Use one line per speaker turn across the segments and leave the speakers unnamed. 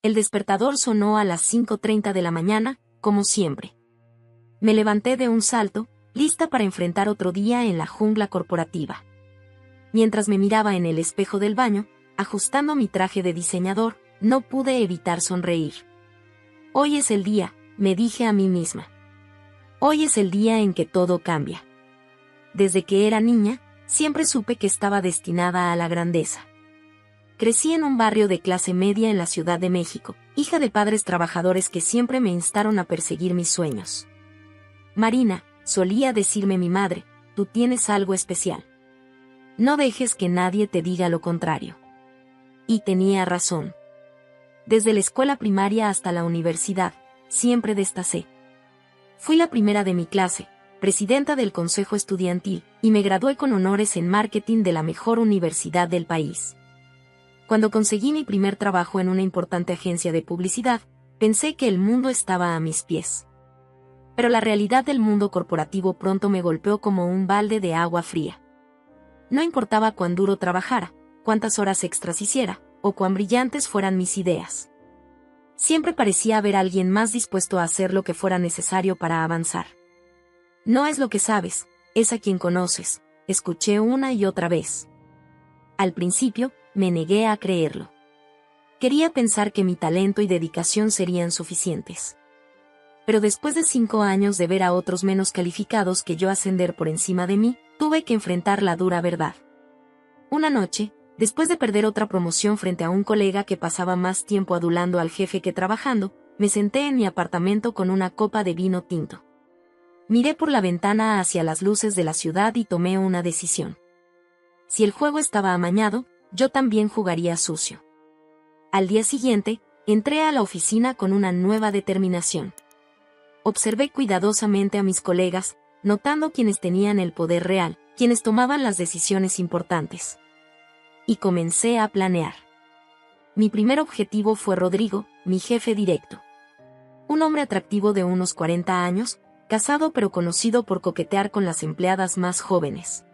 El despertador sonó a las 5:30 de la mañana, como siempre. Me levanté de un salto, lista para enfrentar otro día en la jungla corporativa. Mientras me miraba en el espejo del baño, ajustando mi traje de diseñador, no pude evitar sonreír. Hoy es el día, me dije a mí misma. Hoy es el día en que todo cambia. Desde que era niña, siempre supe que estaba destinada a la grandeza. Crecí en un barrio de clase media en la Ciudad de México, hija de padres trabajadores que siempre me instaron a perseguir mis sueños. Marina, solía decirme mi madre, tú tienes algo especial. No dejes que nadie te diga lo contrario. Y tenía razón. Desde la escuela primaria hasta la universidad, siempre destacé. Fui la primera de mi clase, presidenta del consejo estudiantil, y me gradué con honores en marketing de la mejor universidad del país. Cuando conseguí mi primer trabajo en una importante agencia de publicidad, pensé que el mundo estaba a mis pies. Pero la realidad del mundo corporativo pronto me golpeó como un balde de agua fría. No importaba cuán duro trabajara, cuántas horas extras hiciera, o cuán brillantes fueran mis ideas. Siempre parecía haber alguien más dispuesto a hacer lo que fuera necesario para avanzar. No es lo que sabes, es a quien conoces, escuché una y otra vez. Al principio, me negué a creerlo. Quería pensar que mi talento y dedicación serían suficientes. Pero después de 5 años de ver a otros menos calificados que yo ascender por encima de mí, tuve que enfrentar la dura verdad. Una noche, después de perder otra promoción frente a un colega que pasaba más tiempo adulando al jefe que trabajando, me senté en mi apartamento con una copa de vino tinto. Miré por la ventana hacia las luces de la ciudad y tomé una decisión. Si el juego estaba amañado, yo también jugaría sucio. Al día siguiente, entré a la oficina con una nueva determinación. Observé cuidadosamente a mis colegas, notando quienes tenían el poder real, quienes tomaban las decisiones importantes. Y comencé a planear. Mi primer objetivo fue Rodrigo, mi jefe directo. Un hombre atractivo de unos 40 años, casado pero conocido por coquetear con las empleadas más jóvenes.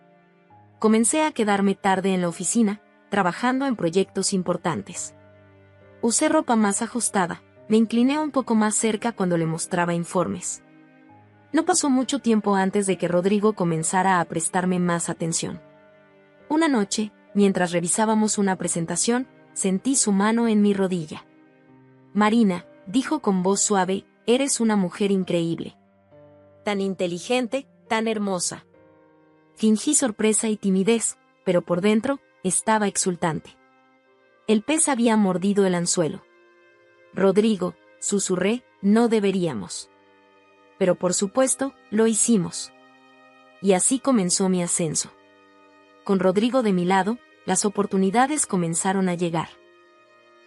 Comencé a quedarme tarde en la oficina, trabajando en proyectos importantes. Usé ropa más ajustada, me incliné un poco más cerca cuando le mostraba informes. No pasó mucho tiempo antes de que Rodrigo comenzara a prestarme más atención. Una noche, mientras revisábamos una presentación, sentí su mano en mi rodilla. Marina, dijo con voz suave, eres una mujer increíble. Tan inteligente, tan hermosa. Fingí sorpresa y timidez, pero por dentro, estaba exultante. El pez había mordido el anzuelo. Rodrigo, susurré, no deberíamos. Pero por supuesto, lo hicimos. Y así comenzó mi ascenso. Con Rodrigo de mi lado, las oportunidades comenzaron a llegar.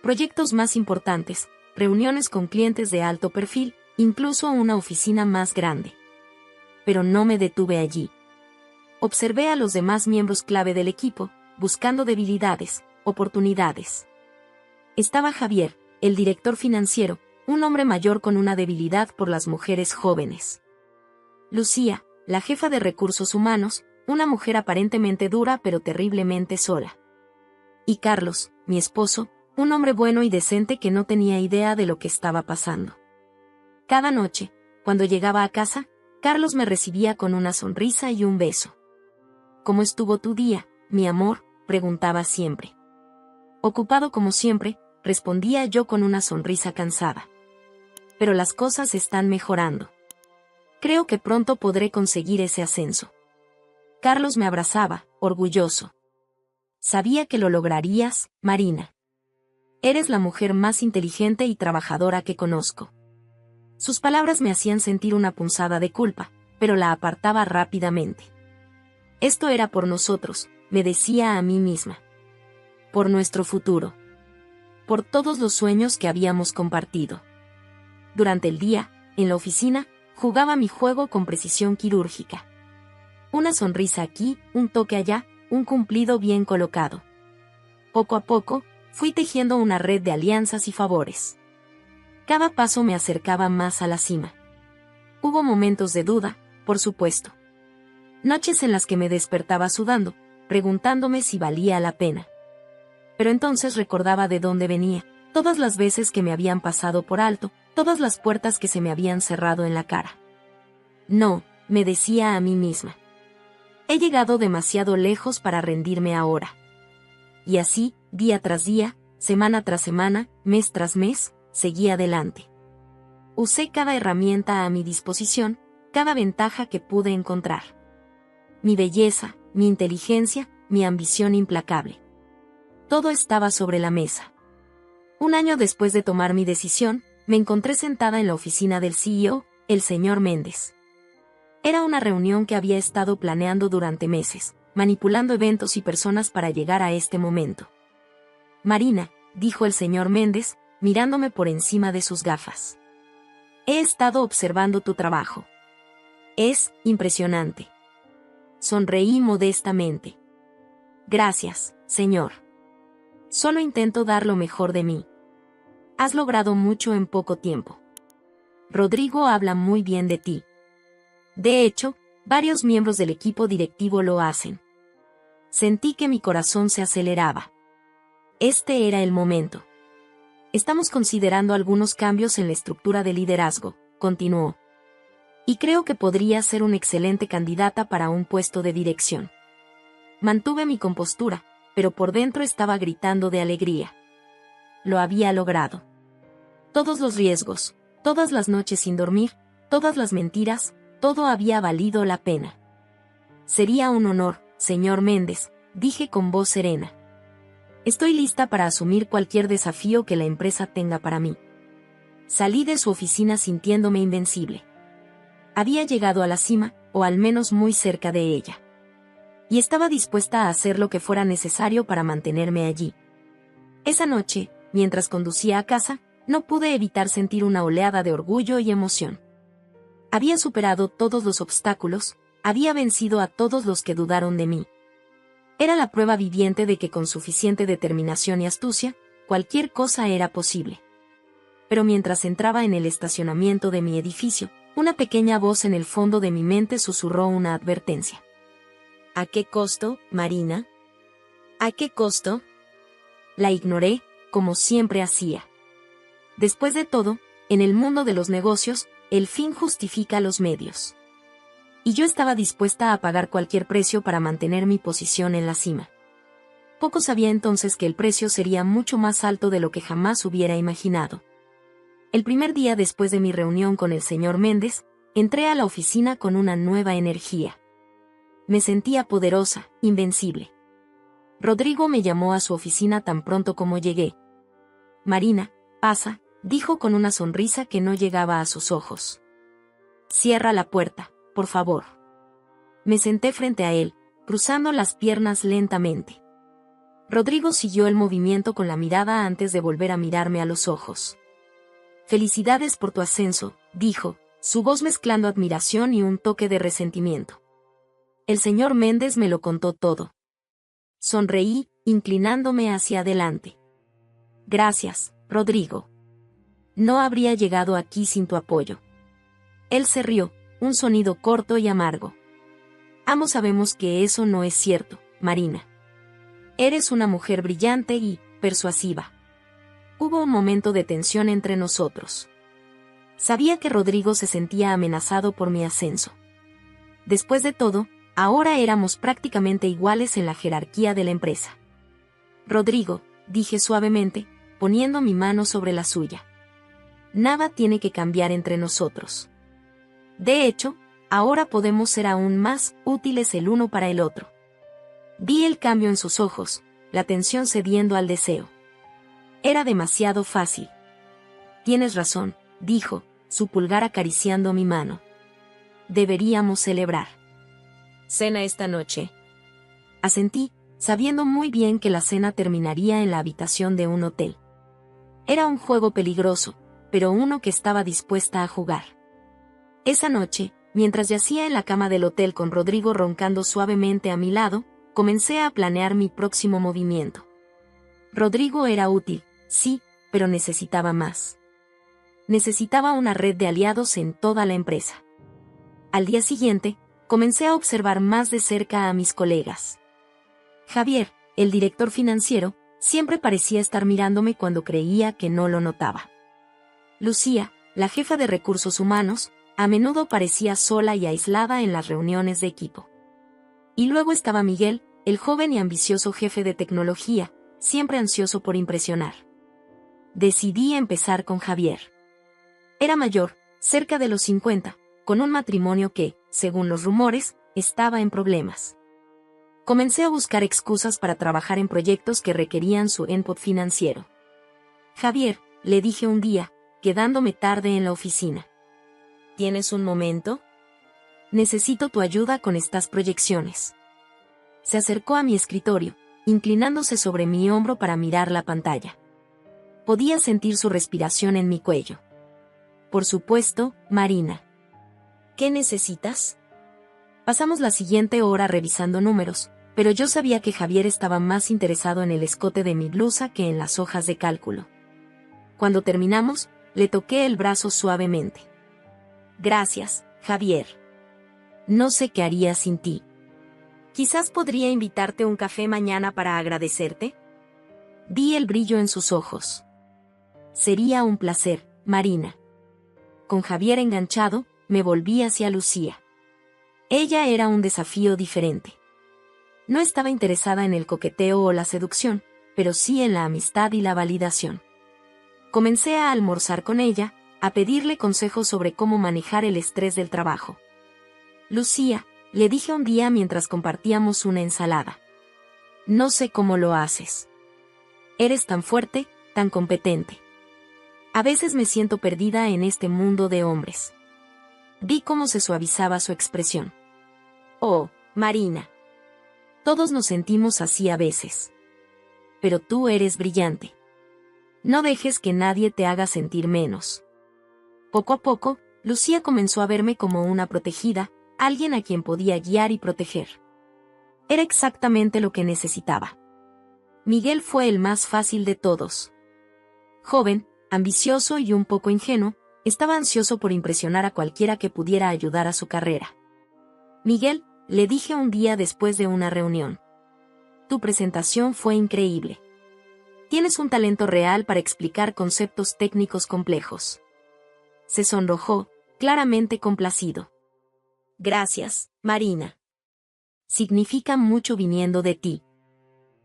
Proyectos más importantes, reuniones con clientes de alto perfil, incluso una oficina más grande. Pero no me detuve allí. Observé a los demás miembros clave del equipo, buscando debilidades, oportunidades. Estaba Javier, el director financiero, un hombre mayor con una debilidad por las mujeres jóvenes. Lucía, la jefa de recursos humanos, una mujer aparentemente dura pero terriblemente sola. Y Carlos, mi esposo, un hombre bueno y decente que no tenía idea de lo que estaba pasando. Cada noche, cuando llegaba a casa, Carlos me recibía con una sonrisa y un beso. ¿Cómo estuvo tu día, mi amor?, preguntaba siempre. Ocupado como siempre, respondía yo con una sonrisa cansada. Pero las cosas están mejorando. Creo que pronto podré conseguir ese ascenso. Carlos me abrazaba, orgulloso. Sabía que lo lograrías, Marina. Eres la mujer más inteligente y trabajadora que conozco. Sus palabras me hacían sentir una punzada de culpa, pero la apartaba rápidamente. Esto era por nosotros, me decía a mí misma. Por nuestro futuro. Por todos los sueños que habíamos compartido. Durante el día, en la oficina, jugaba mi juego con precisión quirúrgica. Una sonrisa aquí, un toque allá, un cumplido bien colocado. Poco a poco, fui tejiendo una red de alianzas y favores. Cada paso me acercaba más a la cima. Hubo momentos de duda, por supuesto. Noches en las que me despertaba sudando, preguntándome si valía la pena. Pero entonces recordaba de dónde venía, todas las veces que me habían pasado por alto, todas las puertas que se me habían cerrado en la cara. No, me decía a mí misma. He llegado demasiado lejos para rendirme ahora. Y así, día tras día, semana tras semana, mes tras mes, seguí adelante. Usé cada herramienta a mi disposición, cada ventaja que pude encontrar. Mi belleza, mi inteligencia, mi ambición implacable. Todo estaba sobre la mesa. Un año después de tomar mi decisión, me encontré sentada en la oficina del CEO, el señor Méndez. Era una reunión que había estado planeando durante meses, manipulando eventos y personas para llegar a este momento. Marina, dijo el señor Méndez, mirándome por encima de sus gafas. He estado observando tu trabajo. Es impresionante. Sonreí modestamente. Gracias, señor. Solo intento dar lo mejor de mí. Has logrado mucho en poco tiempo. Rodrigo habla muy bien de ti. De hecho, varios miembros del equipo directivo lo hacen. Sentí que mi corazón se aceleraba. Este era el momento. Estamos considerando algunos cambios en la estructura de liderazgo, continuó. Y creo que podría ser una excelente candidata para un puesto de dirección. Mantuve mi compostura, pero por dentro estaba gritando de alegría. Lo había logrado. Todos los riesgos, todas las noches sin dormir, todas las mentiras, todo había valido la pena. Sería un honor, señor Méndez, dije con voz serena. Estoy lista para asumir cualquier desafío que la empresa tenga para mí. Salí de su oficina sintiéndome invencible. Había llegado a la cima, o al menos muy cerca de ella. Y estaba dispuesta a hacer lo que fuera necesario para mantenerme allí. Esa noche, mientras conducía a casa, no pude evitar sentir una oleada de orgullo y emoción. Había superado todos los obstáculos, había vencido a todos los que dudaron de mí. Era la prueba viviente de que con suficiente determinación y astucia, cualquier cosa era posible. Pero mientras entraba en el estacionamiento de mi edificio, una pequeña voz en el fondo de mi mente susurró una advertencia. ¿A qué costo, Marina? ¿A qué costo? La ignoré, como siempre hacía. Después de todo, en el mundo de los negocios, el fin justifica los medios. Y yo estaba dispuesta a pagar cualquier precio para mantener mi posición en la cima. Poco sabía entonces que el precio sería mucho más alto de lo que jamás hubiera imaginado. El primer día después de mi reunión con el señor Méndez, entré a la oficina con una nueva energía. Me sentía poderosa, invencible. Rodrigo me llamó a su oficina tan pronto como llegué. Marina, pasa, dijo con una sonrisa que no llegaba a sus ojos. Cierra la puerta, por favor. Me senté frente a él, cruzando las piernas lentamente. Rodrigo siguió el movimiento con la mirada antes de volver a mirarme a los ojos. Felicidades por tu ascenso, dijo, su voz mezclando admiración y un toque de resentimiento. El señor Méndez me lo contó todo. Sonreí, inclinándome hacia adelante. Gracias, Rodrigo. No habría llegado aquí sin tu apoyo. Él se rió, un sonido corto y amargo. Ambos sabemos que eso no es cierto, Marina. Eres una mujer brillante y persuasiva. Hubo un momento de tensión entre nosotros. Sabía que Rodrigo se sentía amenazado por mi ascenso. Después de todo, ahora éramos prácticamente iguales en la jerarquía de la empresa. Rodrigo, dije suavemente, poniendo mi mano sobre la suya. Nada tiene que cambiar entre nosotros. De hecho, ahora podemos ser aún más útiles el uno para el otro. Vi el cambio en sus ojos, la tensión cediendo al deseo. Era demasiado fácil. Tienes razón, dijo, su pulgar acariciando mi mano. Deberíamos celebrar. ¿Cena esta noche? Asentí, sabiendo muy bien que la cena terminaría en la habitación de un hotel. Era un juego peligroso, pero uno que estaba dispuesta a jugar. Esa noche, mientras yacía en la cama del hotel con Rodrigo roncando suavemente a mi lado, comencé a planear mi próximo movimiento. Rodrigo era útil, sí, pero necesitaba más. Necesitaba una red de aliados en toda la empresa. Al día siguiente, comencé a observar más de cerca a mis colegas. Javier, el director financiero, Siempre parecía estar mirándome cuando creía que no lo notaba. Lucía, la jefa de recursos humanos, a menudo parecía sola y aislada en las reuniones de equipo. Y luego estaba Miguel, el joven y ambicioso jefe de tecnología, siempre ansioso por impresionar. Decidí empezar con Javier. Era mayor, cerca de los 50, con un matrimonio que, según los rumores, estaba en problemas. Comencé a buscar excusas para trabajar en proyectos que requerían su input financiero. Javier, le dije un día, quedándome tarde en la oficina. ¿Tienes un momento? Necesito tu ayuda con estas proyecciones. Se acercó a mi escritorio, inclinándose sobre mi hombro para mirar la pantalla. Podía sentir su respiración en mi cuello. Por supuesto, Marina. ¿Qué necesitas? Pasamos la siguiente hora revisando números, pero yo sabía que Javier estaba más interesado en el escote de mi blusa que en las hojas de cálculo. Cuando terminamos, le toqué el brazo suavemente. Gracias, Javier. No sé qué haría sin ti. Quizás podría invitarte a un café mañana para agradecerte. Vi el brillo en sus ojos. Sería un placer, Marina. Con Javier enganchado, me volví hacia Lucía. Ella era un desafío diferente. No estaba interesada en el coqueteo o la seducción, pero sí en la amistad y la validación. Comencé a almorzar con ella, a pedirle consejos sobre cómo manejar el estrés del trabajo. Lucía, le dije un día mientras compartíamos una ensalada. No sé cómo lo haces. Eres tan fuerte, tan competente. A veces me siento perdida en este mundo de hombres. Vi cómo se suavizaba su expresión. Oh, Marina. Todos nos sentimos así a veces. Pero tú eres brillante. No dejes que nadie te haga sentir menos. Poco a poco, Lucía comenzó a verme como una protegida, alguien a quien podía guiar y proteger. Era exactamente lo que necesitaba. Miguel fue el más fácil de todos. Joven, ambicioso y un poco ingenuo, estaba ansioso por impresionar a cualquiera que pudiera ayudar a su carrera. Miguel, le dije un día después de una reunión. Tu presentación fue increíble. Tienes un talento real para explicar conceptos técnicos complejos. Se sonrojó, claramente complacido. Gracias, Marina. Significa mucho viniendo de ti.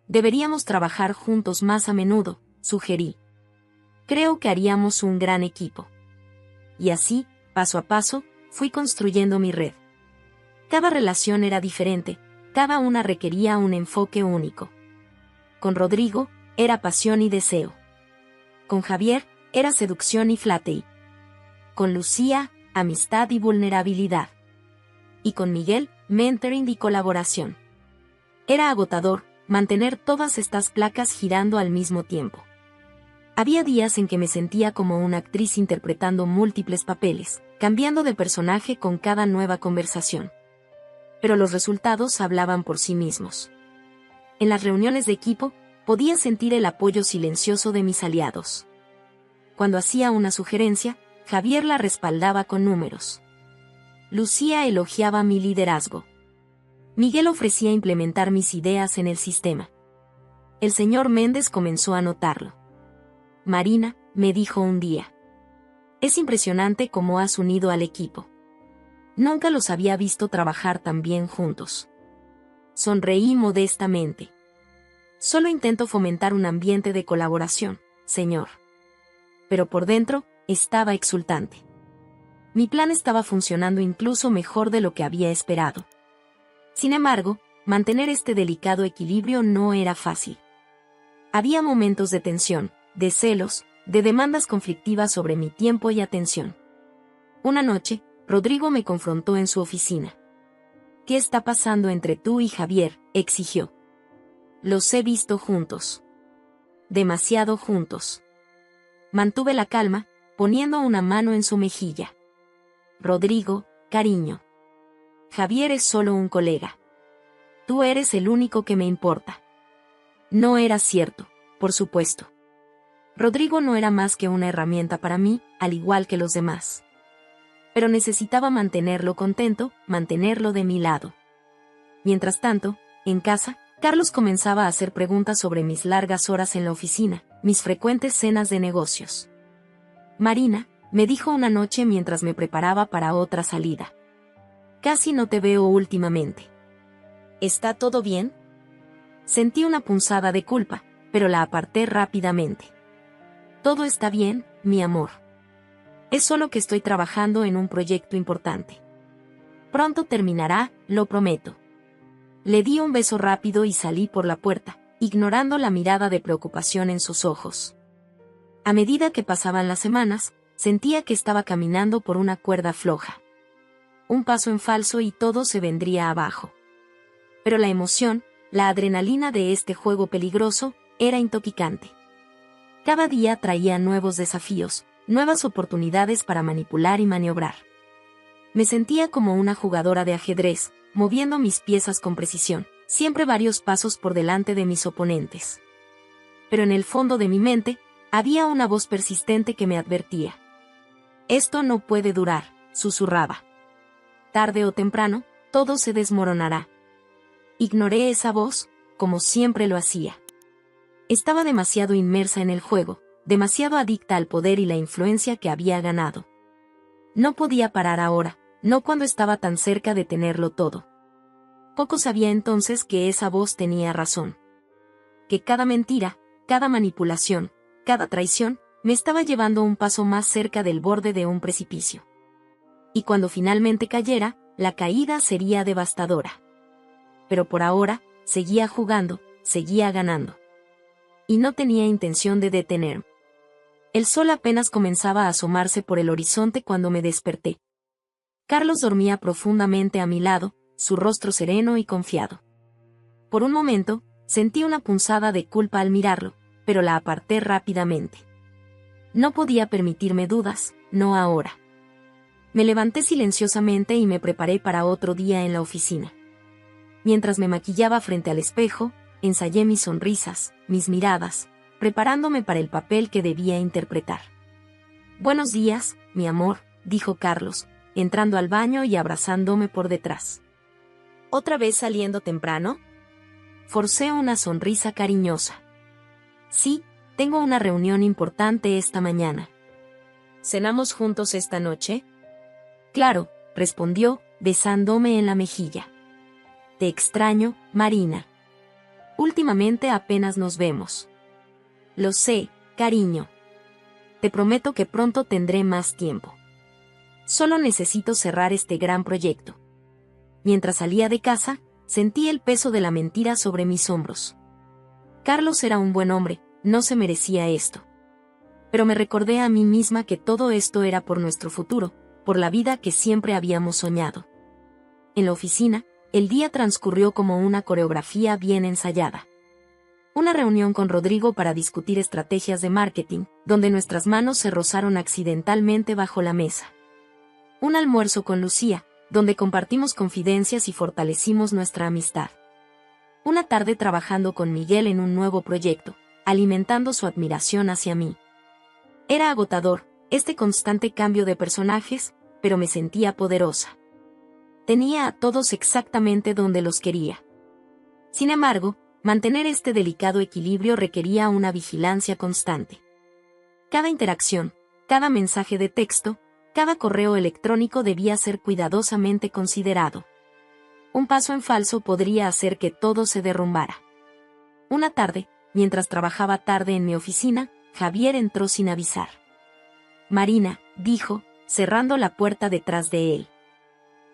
Deberíamos trabajar juntos más a menudo, sugerí. Creo que haríamos un gran equipo. Y así, paso a paso, fui construyendo mi red. Cada relación era diferente, cada una requería un enfoque único. Con Rodrigo, era pasión y deseo. Con Javier, era seducción y flattery. Con Lucía, amistad y vulnerabilidad. Y con Miguel, mentoring y colaboración. Era agotador mantener todas estas placas girando al mismo tiempo. Había días en que me sentía como una actriz interpretando múltiples papeles, cambiando de personaje con cada nueva conversación. Pero los resultados hablaban por sí mismos. En las reuniones de equipo, podía sentir el apoyo silencioso de mis aliados. Cuando hacía una sugerencia, Javier la respaldaba con números. Lucía elogiaba mi liderazgo. Miguel ofrecía implementar mis ideas en el sistema. El señor Méndez comenzó a notarlo. Marina, me dijo un día. Es impresionante cómo has unido al equipo. Nunca los había visto trabajar tan bien juntos. Sonreí modestamente. Solo intento fomentar un ambiente de colaboración, señor. Pero por dentro, estaba exultante. Mi plan estaba funcionando incluso mejor de lo que había esperado. Sin embargo, mantener este delicado equilibrio no era fácil. Había momentos de tensión, de celos, de demandas conflictivas sobre mi tiempo y atención. Una noche, Rodrigo me confrontó en su oficina. ¿Qué está pasando entre tú y Javier?, exigió. Los he visto juntos. Demasiado juntos. Mantuve la calma, poniendo una mano en su mejilla. Rodrigo, cariño. Javier es solo un colega. Tú eres el único que me importa. No era cierto, por supuesto. Rodrigo no era más que una herramienta para mí, al igual que los demás. Pero necesitaba mantenerlo contento, mantenerlo de mi lado. Mientras tanto, en casa, Carlos comenzaba a hacer preguntas sobre mis largas horas en la oficina, mis frecuentes cenas de negocios. Marina, me dijo una noche mientras me preparaba para otra salida. Casi no te veo últimamente. ¿Está todo bien? Sentí una punzada de culpa, pero la aparté rápidamente. Todo está bien, mi amor. Es solo que estoy trabajando en un proyecto importante. Pronto terminará, lo prometo. Le di un beso rápido y salí por la puerta, ignorando la mirada de preocupación en sus ojos. A medida que pasaban las semanas, sentía que estaba caminando por una cuerda floja. Un paso en falso y todo se vendría abajo. Pero la emoción, la adrenalina de este juego peligroso, era intoxicante. Cada día traía nuevos desafíos, nuevas oportunidades para manipular y maniobrar. Me sentía como una jugadora de ajedrez, moviendo mis piezas con precisión, siempre varios pasos por delante de mis oponentes. Pero en el fondo de mi mente, había una voz persistente que me advertía. Esto no puede durar, susurraba. Tarde o temprano, todo se desmoronará. Ignoré esa voz, como siempre lo hacía. Estaba demasiado inmersa en el juego, demasiado adicta al poder y la influencia que había ganado. No podía parar ahora, no cuando estaba tan cerca de tenerlo todo. Poco sabía entonces que esa voz tenía razón. Que cada mentira, cada manipulación, cada traición, me estaba llevando un paso más cerca del borde de un precipicio. Y cuando finalmente cayera, la caída sería devastadora. Pero por ahora, seguía jugando, seguía ganando. Y no tenía intención de detenerme. El sol apenas comenzaba a asomarse por el horizonte cuando me desperté. Carlos dormía profundamente a mi lado, su rostro sereno y confiado. Por un momento, sentí una punzada de culpa al mirarlo, pero la aparté rápidamente. No podía permitirme dudas, no ahora. Me levanté silenciosamente y me preparé para otro día en la oficina. Mientras me maquillaba frente al espejo, ensayé mis sonrisas, mis miradas, preparándome para el papel que debía interpretar. Buenos días, mi amor, dijo Carlos, entrando al baño y abrazándome por detrás. ¿Otra vez saliendo temprano? Forcé una sonrisa cariñosa. Sí, tengo una reunión importante esta mañana. ¿Cenamos juntos esta noche? Claro, respondió, besándome en la mejilla. Te extraño, Marina. Últimamente apenas nos vemos. Lo sé, cariño. Te prometo que pronto tendré más tiempo. Solo necesito cerrar este gran proyecto. Mientras salía de casa, sentí el peso de la mentira sobre mis hombros. Carlos era un buen hombre, no se merecía esto. Pero me recordé a mí misma que todo esto era por nuestro futuro, por la vida que siempre habíamos soñado. En la oficina, el día transcurrió como una coreografía bien ensayada. Una reunión con Rodrigo para discutir estrategias de marketing, donde nuestras manos se rozaron accidentalmente bajo la mesa. Un almuerzo con Lucía, donde compartimos confidencias y fortalecimos nuestra amistad. Una tarde trabajando con Miguel en un nuevo proyecto, alimentando su admiración hacia mí. Era agotador, este constante cambio de personajes, pero me sentía poderosa. Tenía a todos exactamente donde los quería. Sin embargo, mantener este delicado equilibrio requería una vigilancia constante. Cada interacción, cada mensaje de texto, cada correo electrónico debía ser cuidadosamente considerado. Un paso en falso podría hacer que todo se derrumbara. Una tarde, mientras trabajaba tarde en mi oficina, Javier entró sin avisar. Marina, dijo, cerrando la puerta detrás de él.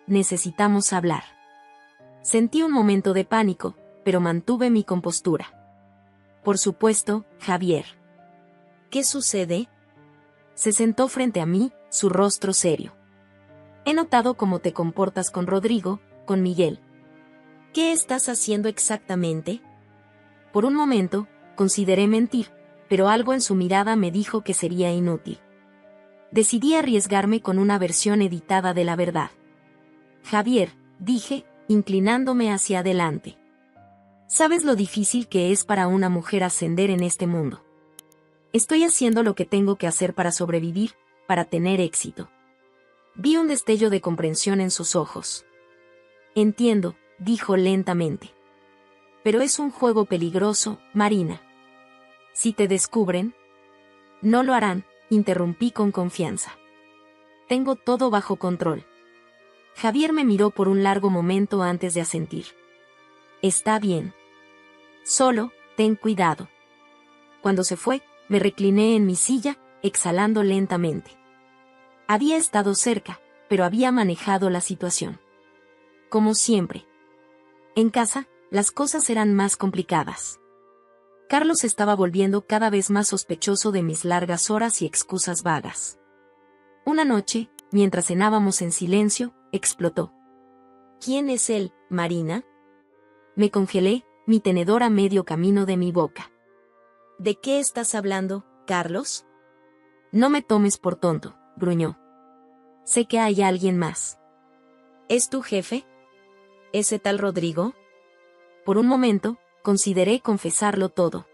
Necesitamos hablar. Sentí un momento de pánico, pero mantuve mi compostura. Por supuesto, Javier. ¿Qué sucede? Se sentó frente a mí, su rostro serio. He notado cómo te comportas con Rodrigo, con Miguel. ¿Qué estás haciendo exactamente? Por un momento, consideré mentir, pero algo en su mirada me dijo que sería inútil. Decidí arriesgarme con una versión editada de la verdad. Javier, dije, inclinándome hacia adelante. ¿Sabes lo difícil que es para una mujer ascender en este mundo? Estoy haciendo lo que tengo que hacer para sobrevivir, para tener éxito. Vi un destello de comprensión en sus ojos. Entiendo, dijo lentamente. Pero es un juego peligroso, Marina. Si te descubren... No lo harán, interrumpí con confianza. Tengo todo bajo control. Javier me miró por un largo momento antes de asentir. Está bien. Solo, ten cuidado. Cuando se fue, me recliné en mi silla, exhalando lentamente. Había estado cerca, pero había manejado la situación. Como siempre. En casa, las cosas eran más complicadas. Carlos estaba volviendo cada vez más sospechoso de mis largas horas y excusas vagas. Una noche, mientras cenábamos en silencio, explotó. ¿Quién es él, Marina? Me congelé, mi tenedor a medio camino de mi boca. ¿De qué estás hablando, Carlos? No me tomes por tonto, gruñó. Sé que hay alguien más. ¿Es tu jefe? ¿Ese tal Rodrigo? Por un momento, consideré confesarlo todo.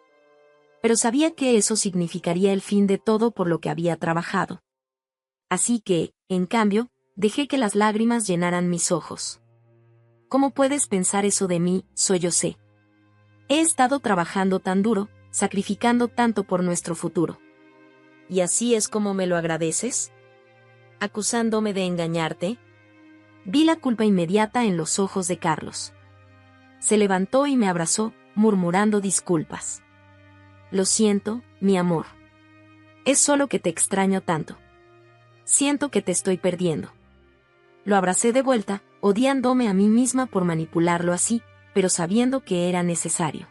Pero sabía que eso significaría el fin de todo por lo que había trabajado. Así que, en cambio, dejé que las lágrimas llenaran mis ojos. ¿Cómo puedes pensar eso de mí, sollocé? He estado trabajando tan duro, sacrificando tanto por nuestro futuro. ¿Y así es como me lo agradeces? ¿Acusándome de engañarte? Vi la culpa inmediata en los ojos de Carlos. Se levantó y me abrazó, murmurando disculpas. Lo siento, mi amor. Es solo que te extraño tanto. Siento que te estoy perdiendo. Lo abracé de vuelta, odiándome a mí misma por manipularlo así, pero sabiendo que era necesario.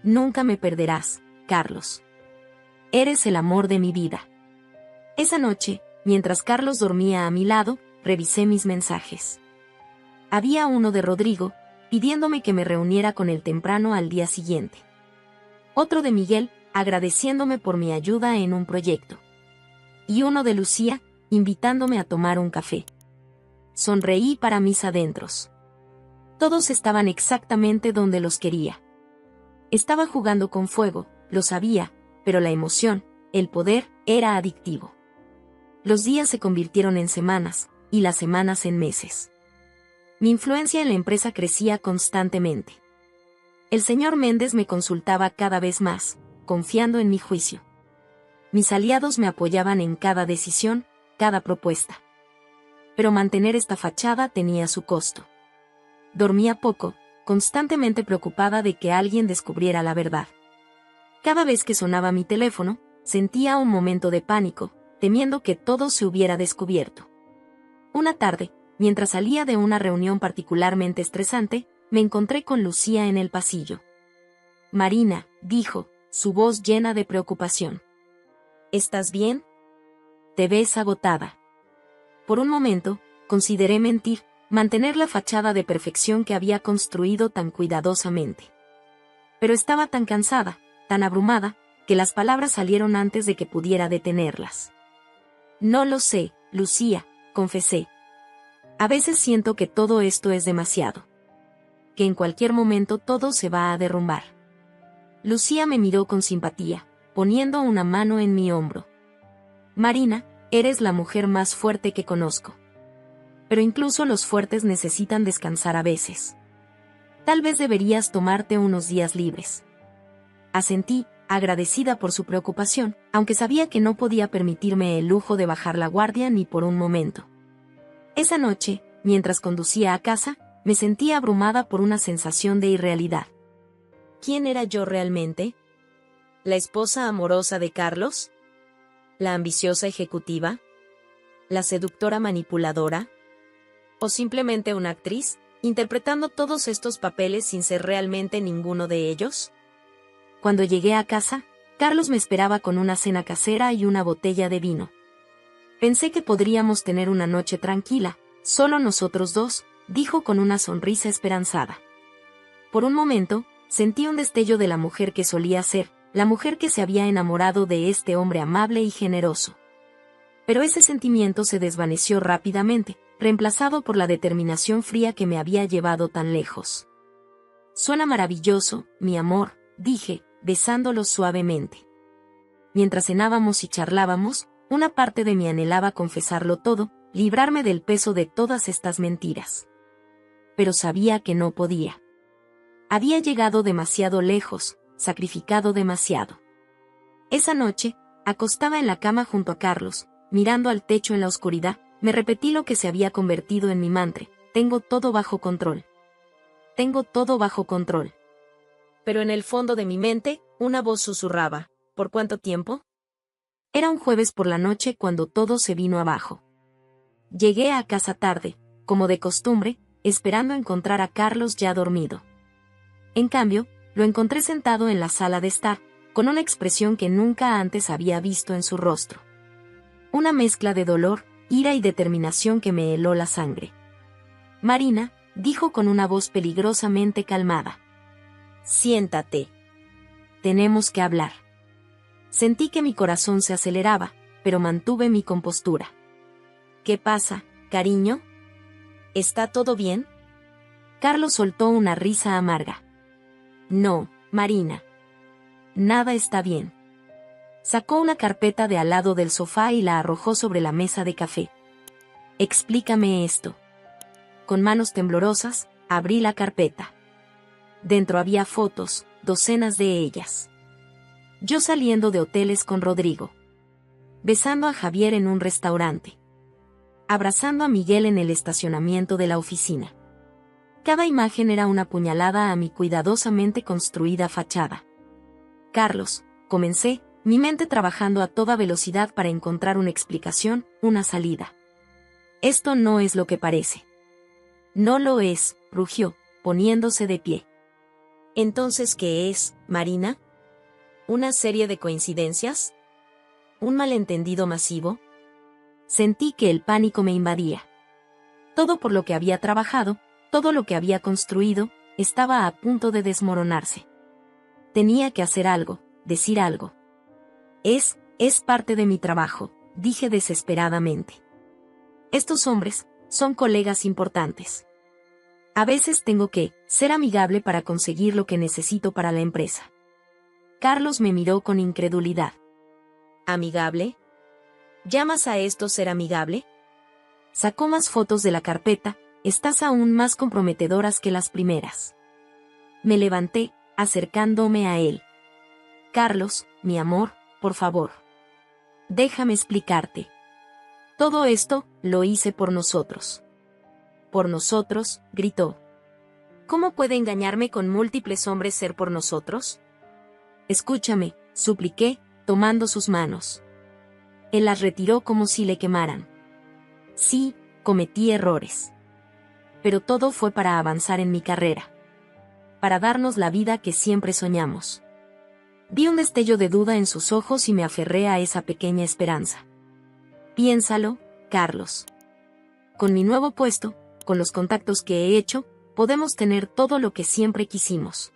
Nunca me perderás, Carlos. Eres el amor de mi vida. Esa noche, mientras Carlos dormía a mi lado, revisé mis mensajes. Había uno de Rodrigo, pidiéndome que me reuniera con él temprano al día siguiente. Otro de Miguel, agradeciéndome por mi ayuda en un proyecto. Y uno de Lucía, invitándome a tomar un café. Sonreí para mis adentros. Todos estaban exactamente donde los quería. Estaba jugando con fuego, lo sabía, pero la emoción, el poder, era adictivo. Los días se convirtieron en semanas, y las semanas en meses. Mi influencia en la empresa crecía constantemente. El señor Méndez me consultaba cada vez más, confiando en mi juicio. Mis aliados me apoyaban en cada decisión, cada propuesta. Pero mantener esta fachada tenía su costo. Dormía poco, constantemente preocupada de que alguien descubriera la verdad. Cada vez que sonaba mi teléfono, sentía un momento de pánico, temiendo que todo se hubiera descubierto. Una tarde, mientras salía de una reunión particularmente estresante, me encontré con Lucía en el pasillo. Marina, dijo, su voz llena de preocupación. ¿Estás bien? Te ves agotada. Por un momento, consideré mentir, mantener la fachada de perfección que había construido tan cuidadosamente. Pero estaba tan cansada, tan abrumada, que las palabras salieron antes de que pudiera detenerlas. No lo sé, Lucía, confesé. A veces siento que todo esto es demasiado. Que en cualquier momento todo se va a derrumbar. Lucía me miró con simpatía, poniendo una mano en mi hombro. Marina, eres la mujer más fuerte que conozco. Pero incluso los fuertes necesitan descansar a veces. Tal vez deberías tomarte unos días libres. Asentí, agradecida por su preocupación, aunque sabía que no podía permitirme el lujo de bajar la guardia ni por un momento. Esa noche, mientras conducía a casa, me sentía abrumada por una sensación de irrealidad. ¿Quién era yo realmente? ¿La esposa amorosa de Carlos? ¿La ambiciosa ejecutiva? ¿La seductora manipuladora? ¿O simplemente una actriz, interpretando todos estos papeles sin ser realmente ninguno de ellos? Cuando llegué a casa, Carlos me esperaba con una cena casera y una botella de vino. Pensé que podríamos tener una noche tranquila, solo nosotros dos, dijo con una sonrisa esperanzada. Por un momento, sentí un destello de la mujer que solía ser, la mujer que se había enamorado de este hombre amable y generoso. Pero ese sentimiento se desvaneció rápidamente, reemplazado por la determinación fría que me había llevado tan lejos. Suena maravilloso, mi amor, dije, besándolo suavemente. Mientras cenábamos y charlábamos, una parte de mí anhelaba confesarlo todo, librarme del peso de todas estas mentiras. Pero sabía que no podía. Había llegado demasiado lejos, sacrificado demasiado. Esa noche, acostada en la cama junto a Carlos, mirando al techo en la oscuridad, me repetí lo que se había convertido en mi mantra: tengo todo bajo control. Tengo todo bajo control. Pero en el fondo de mi mente, una voz susurraba: ¿por cuánto tiempo? Era un jueves por la noche cuando todo se vino abajo. Llegué a casa tarde, como de costumbre, esperando encontrar a Carlos ya dormido. En cambio, lo encontré sentado en la sala de estar, con una expresión que nunca antes había visto en su rostro. Una mezcla de dolor, ira y determinación que me heló la sangre. Marina, dijo con una voz peligrosamente calmada. Siéntate. Tenemos que hablar. Sentí que mi corazón se aceleraba, pero mantuve mi compostura. ¿Qué pasa, cariño? ¿Está todo bien? Carlos soltó una risa amarga. No, Marina. Nada está bien. Sacó una carpeta de al lado del sofá y la arrojó sobre la mesa de café. Explícame esto. Con manos temblorosas, abrí la carpeta. Dentro había fotos, docenas de ellas. Yo saliendo de hoteles con Rodrigo. Besando a Javier en un restaurante. Abrazando a Miguel en el estacionamiento de la oficina. Cada imagen era una puñalada a mi cuidadosamente construida fachada. Carlos, comencé, mi mente trabajando a toda velocidad para encontrar una explicación, una salida. Esto no es lo que parece. No lo es, rugió, poniéndose de pie. ¿Entonces qué es, Marina? ¿Una serie de coincidencias? ¿Un malentendido masivo? Sentí que el pánico me invadía. Todo por lo que había trabajado, todo lo que había construido, estaba a punto de desmoronarse. Tenía que hacer algo, decir algo. Es parte de mi trabajo, dije desesperadamente. Estos hombres son colegas importantes. A veces tengo que ser amigable para conseguir lo que necesito para la empresa. Carlos me miró con incredulidad. ¿Amigable? ¿Llamas a esto ser amigable? Sacó más fotos de la carpeta, estás aún más comprometedoras que las primeras. Me levanté, acercándome a él. Carlos, mi amor, por favor. Déjame explicarte. Todo esto, lo hice por nosotros. Por nosotros, gritó. ¿Cómo puede engañarme con múltiples hombres ser por nosotros? Escúchame, supliqué, tomando sus manos. Él las retiró como si le quemaran. Sí, cometí errores. Pero todo fue para avanzar en mi carrera. Para darnos la vida que siempre soñamos. Vi un destello de duda en sus ojos y me aferré a esa pequeña esperanza. Piénsalo, Carlos. Con mi nuevo puesto, con los contactos que he hecho, podemos tener todo lo que siempre quisimos.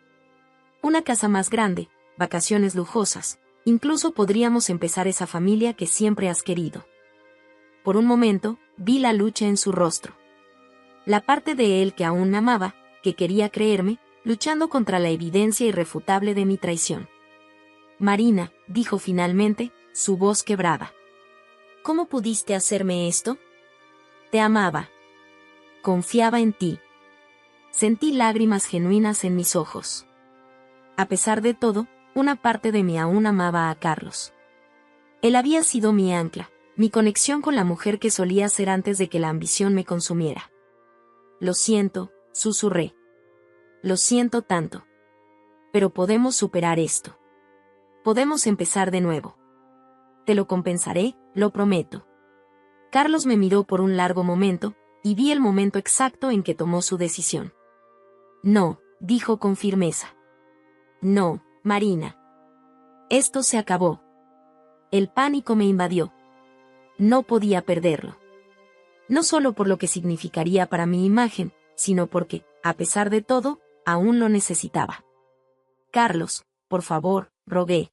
Una casa más grande, vacaciones lujosas, incluso podríamos empezar esa familia que siempre has querido. Por un momento, vi la lucha en su rostro. La parte de él que aún me amaba, que quería creerme, luchando contra la evidencia irrefutable de mi traición. Marina, dijo finalmente, su voz quebrada. ¿Cómo pudiste hacerme esto? Te amaba. Confiaba en ti. Sentí lágrimas genuinas en mis ojos. A pesar de todo, una parte de mí aún amaba a Carlos. Él había sido mi ancla, mi conexión con la mujer que solía ser antes de que la ambición me consumiera. Lo siento, susurré. Lo siento tanto. Pero podemos superar esto. Podemos empezar de nuevo. Te lo compensaré, lo prometo. Carlos me miró por un largo momento, y vi el momento exacto en que tomó su decisión. No, dijo con firmeza. No, Marina. Esto se acabó. El pánico me invadió. No podía perderlo. No solo por lo que significaría para mi imagen, sino porque, a pesar de todo, aún lo necesitaba. Carlos, por favor, rogué.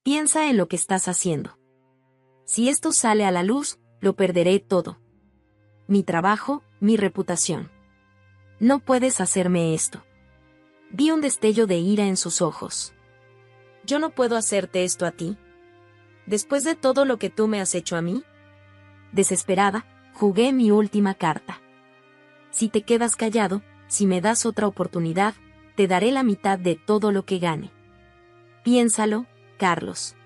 Piensa en lo que estás haciendo. Si esto sale a la luz, lo perderé todo. Mi trabajo, mi reputación. No puedes hacerme esto. Vi un destello de ira en sus ojos. ¿Yo no puedo hacerte esto a ti? ¿Después de todo lo que tú me has hecho a mí? Desesperada, jugué mi última carta. Si te quedas callado, si me das otra oportunidad, te daré la mitad de todo lo que gane. Piénsalo, Carlos.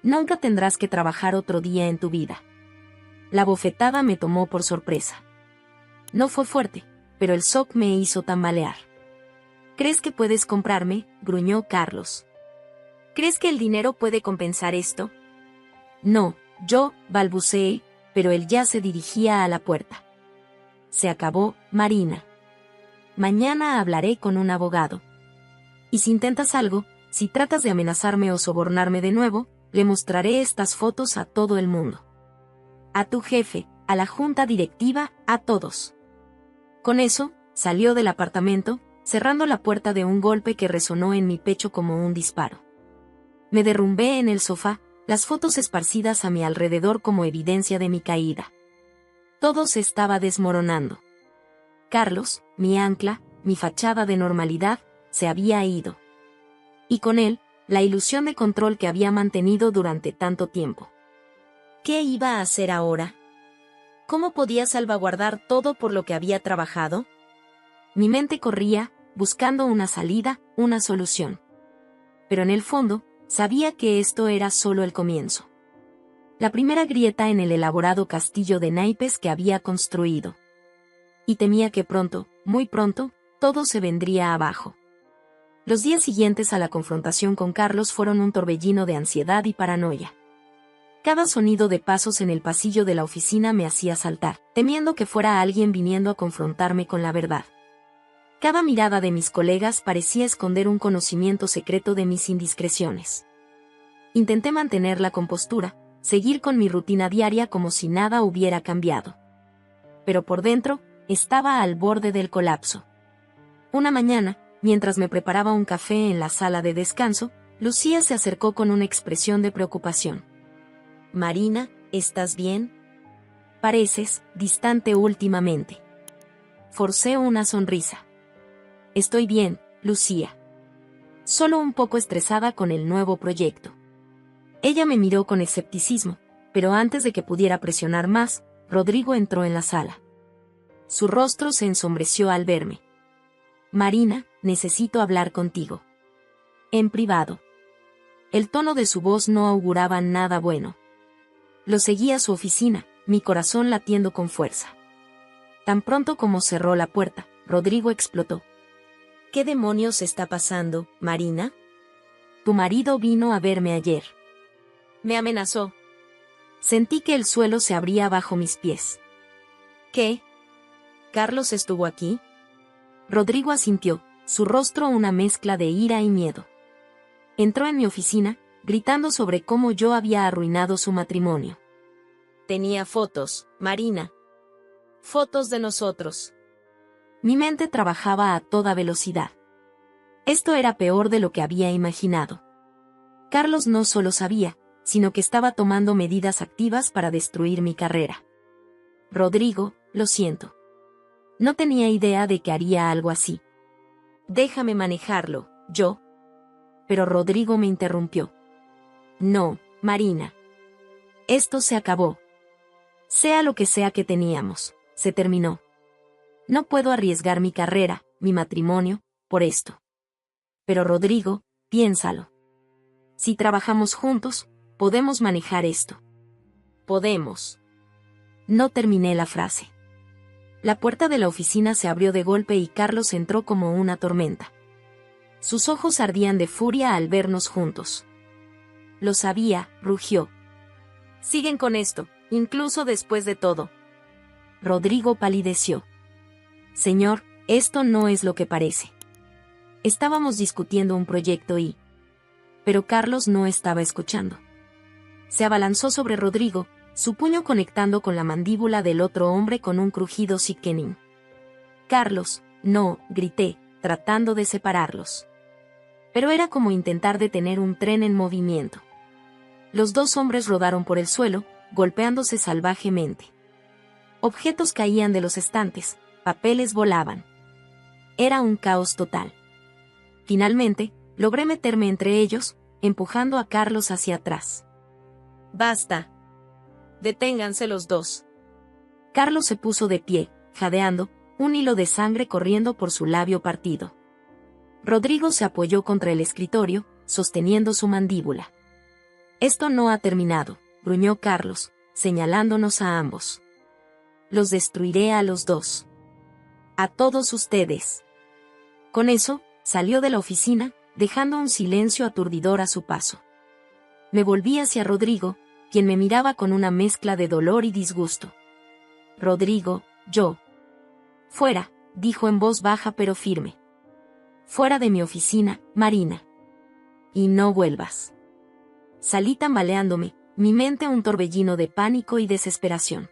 Nunca tendrás que trabajar otro día en tu vida. La bofetada me tomó por sorpresa. No fue fuerte, pero el shock me hizo tambalear. ¿Crees que puedes comprarme?, gruñó Carlos. ¿Crees que el dinero puede compensar esto? No, yo, balbuceé, pero él ya se dirigía a la puerta. Se acabó, Marina. Mañana hablaré con un abogado. Y si intentas algo, si tratas de amenazarme o sobornarme de nuevo, le mostraré estas fotos a todo el mundo. A tu jefe, a la junta directiva, a todos. Con eso, salió del apartamento, cerrando la puerta de un golpe que resonó en mi pecho como un disparo. Me derrumbé en el sofá, las fotos esparcidas a mi alrededor como evidencia de mi caída. Todo se estaba desmoronando. Carlos, mi ancla, mi fachada de normalidad, se había ido. Y con él, la ilusión de control que había mantenido durante tanto tiempo. ¿Qué iba a hacer ahora? ¿Cómo podía salvaguardar todo por lo que había trabajado? Mi mente corría, buscando una salida, una solución. Pero en el fondo, sabía que esto era solo el comienzo. La primera grieta en el elaborado castillo de naipes que había construido. Y temía que pronto, muy pronto, todo se vendría abajo. Los días siguientes a la confrontación con Carlos fueron un torbellino de ansiedad y paranoia. Cada sonido de pasos en el pasillo de la oficina me hacía saltar, temiendo que fuera alguien viniendo a confrontarme con la verdad. Cada mirada de mis colegas parecía esconder un conocimiento secreto de mis indiscreciones. Intenté mantener la compostura, seguir con mi rutina diaria como si nada hubiera cambiado. Pero por dentro, estaba al borde del colapso. Una mañana, mientras me preparaba un café en la sala de descanso, Lucía se acercó con una expresión de preocupación. Marina, ¿estás bien? Pareces distante últimamente. Forcé una sonrisa. Estoy bien, Lucía. Solo un poco estresada con el nuevo proyecto. Ella me miró con escepticismo, pero antes de que pudiera presionar más, Rodrigo entró en la sala. Su rostro se ensombreció al verme. Marina, necesito hablar contigo. En privado. El tono de su voz no auguraba nada bueno. Lo seguí a su oficina, mi corazón latiendo con fuerza. Tan pronto como cerró la puerta, Rodrigo explotó. ¿Qué demonios está pasando, Marina? Tu marido vino a verme ayer. Me amenazó. Sentí que el suelo se abría bajo mis pies. ¿Qué? ¿Carlos estuvo aquí? Rodrigo asintió, su rostro una mezcla de ira y miedo. Entró en mi oficina, gritando sobre cómo yo había arruinado su matrimonio. Tenía fotos, Marina. Fotos de nosotros. Mi mente trabajaba a toda velocidad. Esto era peor de lo que había imaginado. Carlos no solo sabía, sino que estaba tomando medidas activas para destruir mi carrera. Rodrigo, lo siento. No tenía idea de que haría algo así. Déjame manejarlo, yo. Pero Rodrigo me interrumpió. No, Marina. Esto se acabó. Sea lo que sea que teníamos, se terminó. No puedo arriesgar mi carrera, mi matrimonio, por esto. Pero Rodrigo, piénsalo. Si trabajamos juntos, podemos manejar esto. Podemos. No terminé la frase. La puerta de la oficina se abrió de golpe y Carlos entró como una tormenta. Sus ojos ardían de furia al vernos juntos. Lo sabía, rugió. Siguen con esto, incluso después de todo. Rodrigo palideció. Señor, esto no es lo que parece. Estábamos discutiendo un proyecto y... Pero Carlos no estaba escuchando. Se abalanzó sobre Rodrigo, su puño conectando con la mandíbula del otro hombre con un crujido sickening. Carlos, no, grité, tratando de separarlos. Pero era como intentar detener un tren en movimiento. Los dos hombres rodaron por el suelo, golpeándose salvajemente. Objetos caían de los estantes, papeles volaban. Era un caos total. Finalmente, logré meterme entre ellos, empujando a Carlos hacia atrás. Basta. Deténganse los dos. Carlos se puso de pie, jadeando, un hilo de sangre corriendo por su labio partido. Rodrigo se apoyó contra el escritorio, sosteniendo su mandíbula. Esto no ha terminado, gruñó Carlos, señalándonos a ambos. Los destruiré a los dos. A todos ustedes. Con eso, salió de la oficina, dejando un silencio aturdidor a su paso. Me volví hacia Rodrigo, quien me miraba con una mezcla de dolor y disgusto. Rodrigo, yo. Fuera, dijo en voz baja pero firme. Fuera de mi oficina, Marina. Y no vuelvas. Salí tambaleándome, mi mente un torbellino de pánico y desesperación.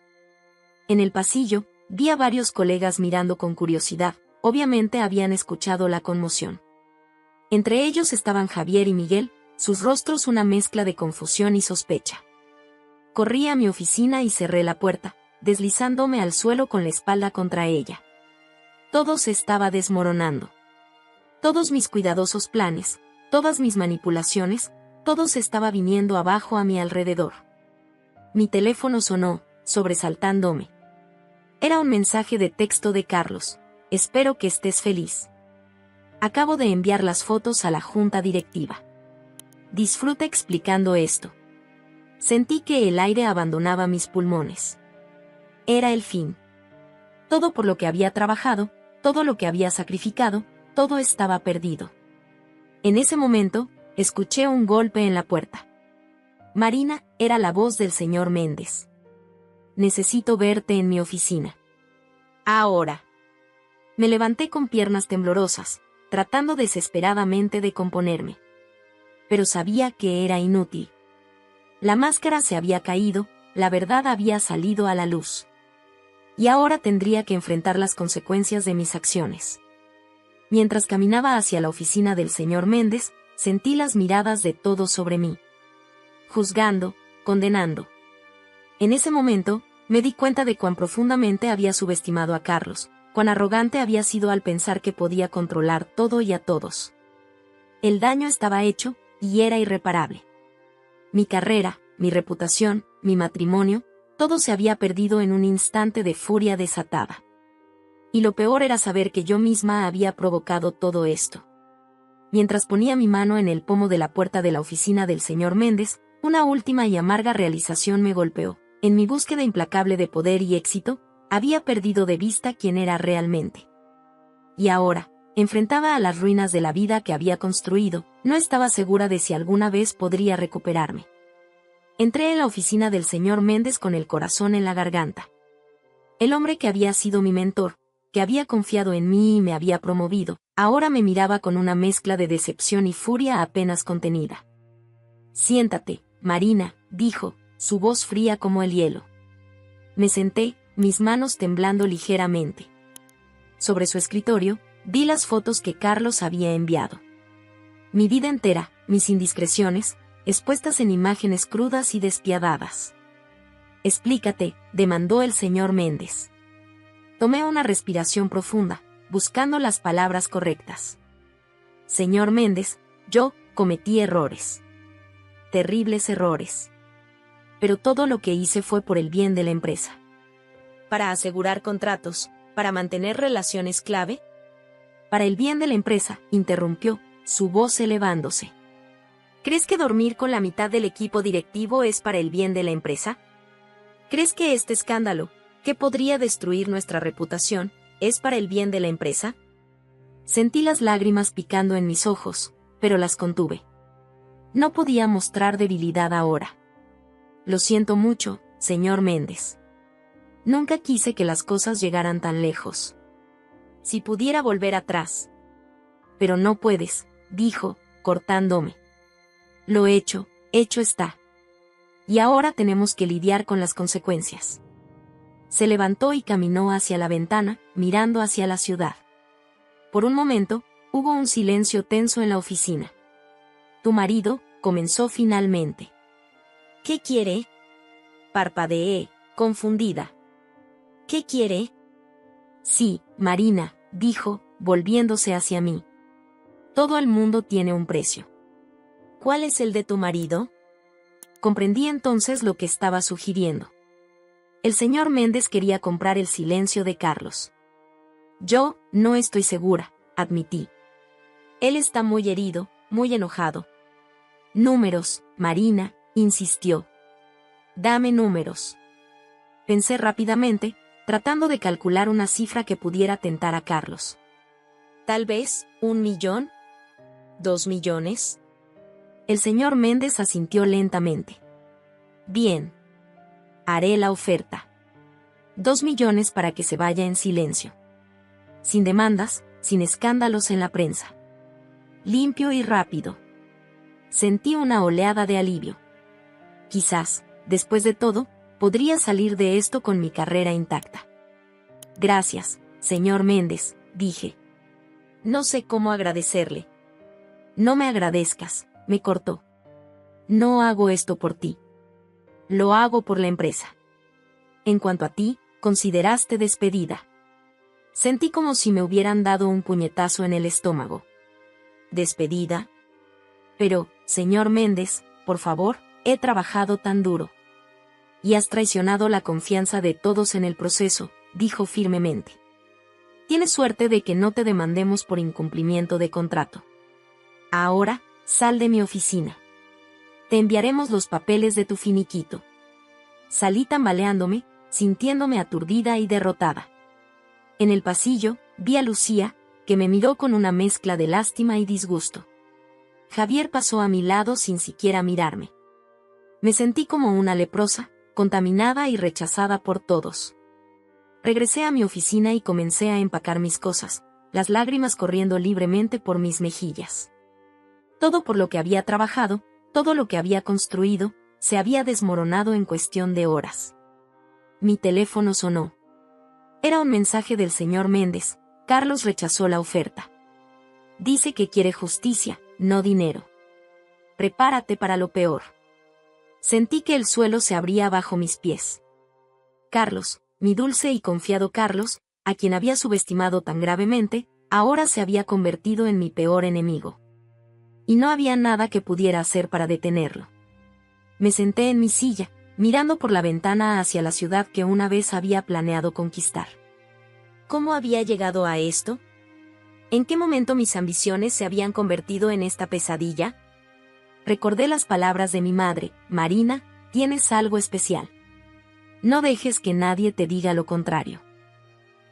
En el pasillo, vi a varios colegas mirando con curiosidad, obviamente habían escuchado la conmoción. Entre ellos estaban Javier y Miguel, sus rostros una mezcla de confusión y sospecha. Corrí a mi oficina y cerré la puerta, deslizándome al suelo con la espalda contra ella. Todo se estaba desmoronando. Todos mis cuidadosos planes, todas mis manipulaciones, todo se estaba viniendo abajo a mi alrededor. Mi teléfono sonó, sobresaltándome. Era un mensaje de texto de Carlos. Espero que estés feliz. Acabo de enviar las fotos a la junta directiva. Disfruta explicando esto. Sentí que el aire abandonaba mis pulmones. Era el fin. Todo por lo que había trabajado, todo lo que había sacrificado, todo estaba perdido. En ese momento, escuché un golpe en la puerta. Marina, era la voz del señor Méndez. Necesito verte en mi oficina. Ahora. Me levanté con piernas temblorosas, tratando desesperadamente de componerme. Pero sabía que era inútil. La máscara se había caído, la verdad había salido a la luz. Y ahora tendría que enfrentar las consecuencias de mis acciones. Mientras caminaba hacia la oficina del señor Méndez, sentí las miradas de todos sobre mí. Juzgando, condenando. En ese momento, me di cuenta de cuán profundamente había subestimado a Carlos, cuán arrogante había sido al pensar que podía controlar todo y a todos. El daño estaba hecho, y era irreparable. Mi carrera, mi reputación, mi matrimonio, todo se había perdido en un instante de furia desatada. Y lo peor era saber que yo misma había provocado todo esto. Mientras ponía mi mano en el pomo de la puerta de la oficina del señor Méndez, una última y amarga realización me golpeó. En mi búsqueda implacable de poder y éxito, había perdido de vista quién era realmente. Y ahora, enfrentada a las ruinas de la vida que había construido, no estaba segura de si alguna vez podría recuperarme. Entré en la oficina del señor Méndez con el corazón en la garganta. El hombre que había sido mi mentor, que había confiado en mí y me había promovido, ahora me miraba con una mezcla de decepción y furia apenas contenida. Siéntate, Marina, dijo, su voz fría como el hielo. Me senté, mis manos temblando ligeramente. Sobre su escritorio, vi las fotos que Carlos había enviado. Mi vida entera, mis indiscreciones, expuestas en imágenes crudas y despiadadas. Explícate, demandó el señor Méndez. Tomé una respiración profunda, buscando las palabras correctas. Señor Méndez, yo cometí errores. Terribles errores. Pero todo lo que hice fue por el bien de la empresa. Para asegurar contratos, para mantener relaciones clave. Para el bien de la empresa, interrumpió, su voz elevándose. ¿Crees que dormir con la mitad del equipo directivo es para el bien de la empresa? ¿Crees que este escándalo, que podría destruir nuestra reputación, es para el bien de la empresa? Sentí las lágrimas picando en mis ojos, pero las contuve. No podía mostrar debilidad ahora. Lo siento mucho, señor Méndez. Nunca quise que las cosas llegaran tan lejos. Si pudiera volver atrás. Pero no puedes, dijo, cortándome. Lo hecho está. Y ahora tenemos que lidiar con las consecuencias. Se levantó y caminó hacia la ventana, mirando hacia la ciudad. Por un momento, hubo un silencio tenso en la oficina. Tu marido, comenzó finalmente. ¿Qué quiere? Parpadeé, confundida. ¿Qué quiere? Sí, Marina, dijo, volviéndose hacia mí. Todo el mundo tiene un precio. ¿Cuál es el de tu marido? Comprendí entonces lo que estaba sugiriendo. El señor Méndez quería comprar el silencio de Carlos. Yo, no estoy segura, admití. Él está muy herido, muy enojado. Números, Marina, insistió. Dame números. Pensé rápidamente, tratando de calcular una cifra que pudiera tentar a Carlos. Tal vez, 1 millón. 2 millones. El señor Méndez asintió lentamente. Bien. Haré la oferta. 2 millones para que se vaya en silencio. Sin demandas, sin escándalos en la prensa. Limpio y rápido. Sentí una oleada de alivio. Quizás, después de todo, podría salir de esto con mi carrera intacta. Gracias, señor Méndez, dije. No sé cómo agradecerle. No me agradezcas, me cortó. No hago esto por ti. Lo hago por la empresa. En cuanto a ti, consideraste despedida. Sentí como si me hubieran dado un puñetazo en el estómago. ¿Despedida? Pero, señor Méndez, por favor, he trabajado tan duro. Y has traicionado la confianza de todos en el proceso, dijo firmemente. Tienes suerte de que no te demandemos por incumplimiento de contrato. Ahora, sal de mi oficina. Te enviaremos los papeles de tu finiquito. Salí tambaleándome, sintiéndome aturdida y derrotada. En el pasillo, vi a Lucía, que me miró con una mezcla de lástima y disgusto. Javier pasó a mi lado sin siquiera mirarme. Me sentí como una leprosa, contaminada y rechazada por todos. Regresé a mi oficina y comencé a empacar mis cosas, las lágrimas corriendo libremente por mis mejillas. Todo por lo que había trabajado, todo lo que había construido, se había desmoronado en cuestión de horas. Mi teléfono sonó. Era un mensaje del señor Méndez. Carlos rechazó la oferta. Dice que quiere justicia, no dinero. Prepárate para lo peor. Sentí que el suelo se abría bajo mis pies. Carlos, mi dulce y confiado Carlos, a quien había subestimado tan gravemente, ahora se había convertido en mi peor enemigo. Y no había nada que pudiera hacer para detenerlo. Me senté en mi silla, mirando por la ventana hacia la ciudad que una vez había planeado conquistar. ¿Cómo había llegado a esto? ¿En qué momento mis ambiciones se habían convertido en esta pesadilla? Recordé las palabras de mi madre: Marina, tienes algo especial. No dejes que nadie te diga lo contrario.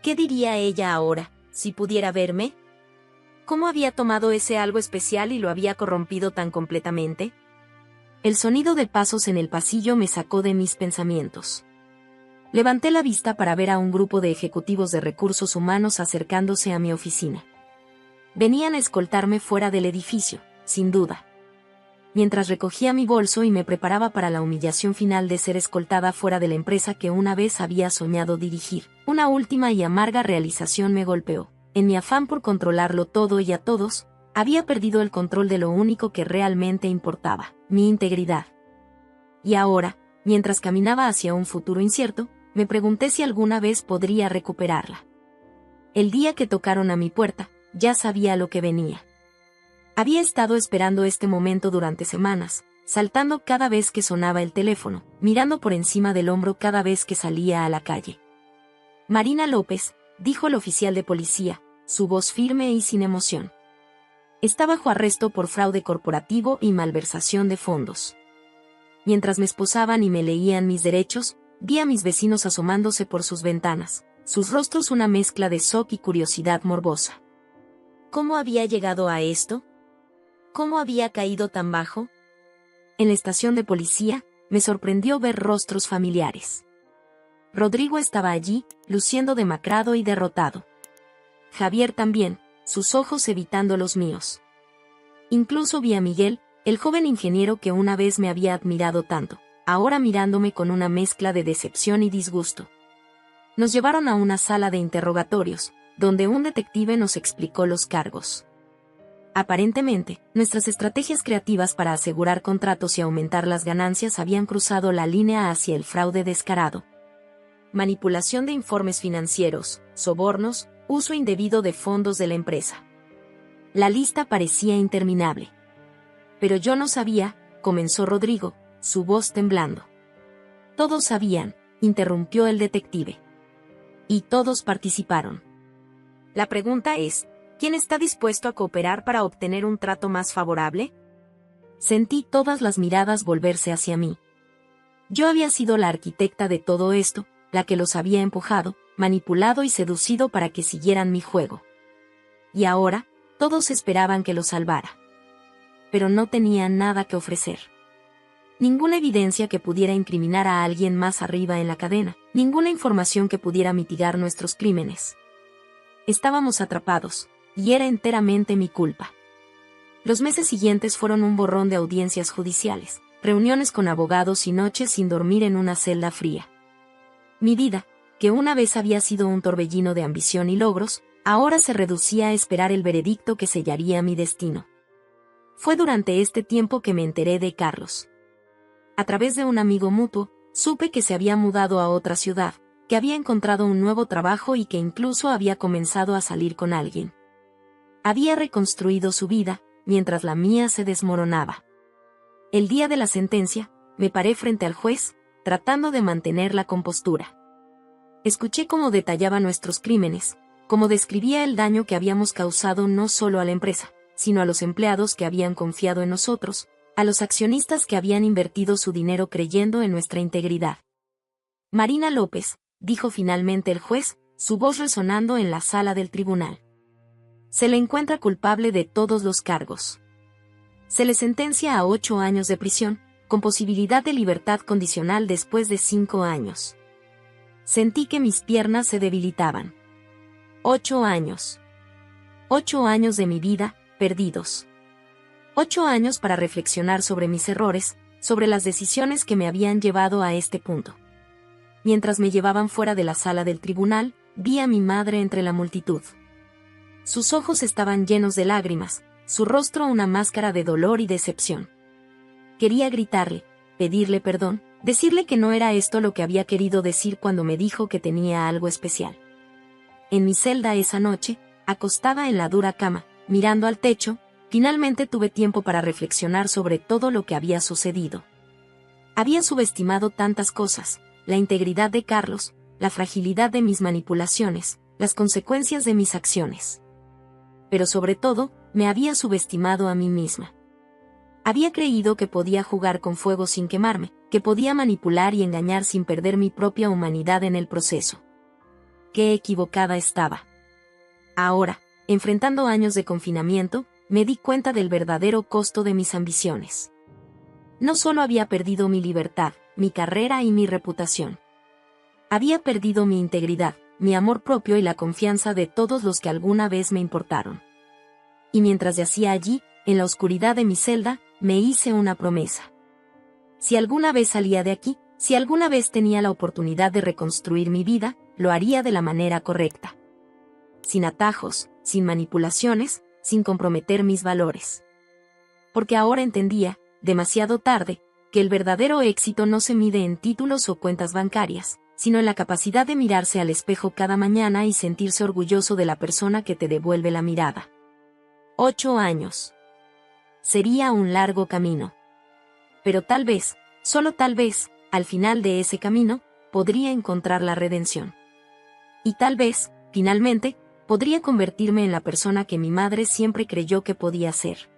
¿Qué diría ella ahora, si pudiera verme? ¿Cómo había tomado ese algo especial y lo había corrompido tan completamente? El sonido de pasos en el pasillo me sacó de mis pensamientos. Levanté la vista para ver a un grupo de ejecutivos de recursos humanos acercándose a mi oficina. Venían a escoltarme fuera del edificio, sin duda. Mientras recogía mi bolso y me preparaba para la humillación final de ser escoltada fuera de la empresa que una vez había soñado dirigir, una última y amarga realización me golpeó. En mi afán por controlarlo todo y a todos, había perdido el control de lo único que realmente importaba, mi integridad. Y ahora, mientras caminaba hacia un futuro incierto, me pregunté si alguna vez podría recuperarla. El día que tocaron a mi puerta, ya sabía lo que venía. Había estado esperando este momento durante semanas, saltando cada vez que sonaba el teléfono, mirando por encima del hombro cada vez que salía a la calle. Marina López, dijo el oficial de policía, su voz firme y sin emoción. Está bajo arresto por fraude corporativo y malversación de fondos. Mientras me esposaban y me leían mis derechos, vi a mis vecinos asomándose por sus ventanas, sus rostros una mezcla de shock y curiosidad morbosa. ¿Cómo había llegado a esto? ¿Cómo había caído tan bajo? En la estación de policía, me sorprendió ver rostros familiares. Rodrigo estaba allí, luciendo demacrado y derrotado. Javier también, sus ojos evitando los míos. Incluso vi a Miguel, el joven ingeniero que una vez me había admirado tanto, ahora mirándome con una mezcla de decepción y disgusto. Nos llevaron a una sala de interrogatorios, donde un detective nos explicó los cargos. Aparentemente, nuestras estrategias creativas para asegurar contratos y aumentar las ganancias habían cruzado la línea hacia el fraude descarado. Manipulación de informes financieros, sobornos, uso indebido de fondos de la empresa. La lista parecía interminable. Pero yo no sabía, comenzó Rodrigo, su voz temblando. Todos sabían, interrumpió el detective. Y todos participaron. La pregunta es, ¿Quién está dispuesto a cooperar para obtener un trato más favorable? Sentí todas las miradas volverse hacia mí. Yo había sido la arquitecta de todo esto, la que los había empujado, manipulado y seducido para que siguieran mi juego. Y ahora, todos esperaban que los salvara. Pero no tenía nada que ofrecer. Ninguna evidencia que pudiera incriminar a alguien más arriba en la cadena, ninguna información que pudiera mitigar nuestros crímenes. Estábamos atrapados, y era enteramente mi culpa. Los meses siguientes fueron un borrón de audiencias judiciales, reuniones con abogados y noches sin dormir en una celda fría. Mi vida, que una vez había sido un torbellino de ambición y logros, ahora se reducía a esperar el veredicto que sellaría mi destino. Fue durante este tiempo que me enteré de Carlos. A través de un amigo mutuo, supe que se había mudado a otra ciudad, que había encontrado un nuevo trabajo y que incluso había comenzado a salir con alguien. Había reconstruido su vida, mientras la mía se desmoronaba. El día de la sentencia, me paré frente al juez, tratando de mantener la compostura. Escuché cómo detallaba nuestros crímenes, cómo describía el daño que habíamos causado no solo a la empresa, sino a los empleados que habían confiado en nosotros, a los accionistas que habían invertido su dinero creyendo en nuestra integridad. Marina López, dijo finalmente el juez, su voz resonando en la sala del tribunal. Se le encuentra culpable de todos los cargos. Se le sentencia a 8 años de prisión, con posibilidad de libertad condicional después de 5 años. Sentí que mis piernas se debilitaban. 8 años. 8 años de mi vida, perdidos. 8 años para reflexionar sobre mis errores, sobre las decisiones que me habían llevado a este punto. Mientras me llevaban fuera de la sala del tribunal, vi a mi madre entre la multitud. Sus ojos estaban llenos de lágrimas, su rostro una máscara de dolor y decepción. Quería gritarle, pedirle perdón, decirle que no era esto lo que había querido decir cuando me dijo que tenía algo especial. En mi celda esa noche, acostada en la dura cama, mirando al techo, finalmente tuve tiempo para reflexionar sobre todo lo que había sucedido. Había subestimado tantas cosas, la integridad de Carlos, la fragilidad de mis manipulaciones, las consecuencias de mis acciones. Pero sobre todo, me había subestimado a mí misma. Había creído que podía jugar con fuego sin quemarme, que podía manipular y engañar sin perder mi propia humanidad en el proceso. Qué equivocada estaba. Ahora, enfrentando años de confinamiento, me di cuenta del verdadero costo de mis ambiciones. No solo había perdido mi libertad, mi carrera y mi reputación. Había perdido mi integridad, mi amor propio y la confianza de todos los que alguna vez me importaron. Y mientras yacía allí, en la oscuridad de mi celda, me hice una promesa. Si alguna vez salía de aquí, si alguna vez tenía la oportunidad de reconstruir mi vida, lo haría de la manera correcta. Sin atajos, sin manipulaciones, sin comprometer mis valores. Porque ahora entendía, demasiado tarde, que el verdadero éxito no se mide en títulos o cuentas bancarias, sino en la capacidad de mirarse al espejo cada mañana y sentirse orgulloso de la persona que te devuelve la mirada. 8 años. Sería un largo camino. Pero tal vez, solo tal vez, al final de ese camino, podría encontrar la redención. Y tal vez, finalmente, podría convertirme en la persona que mi madre siempre creyó que podía ser.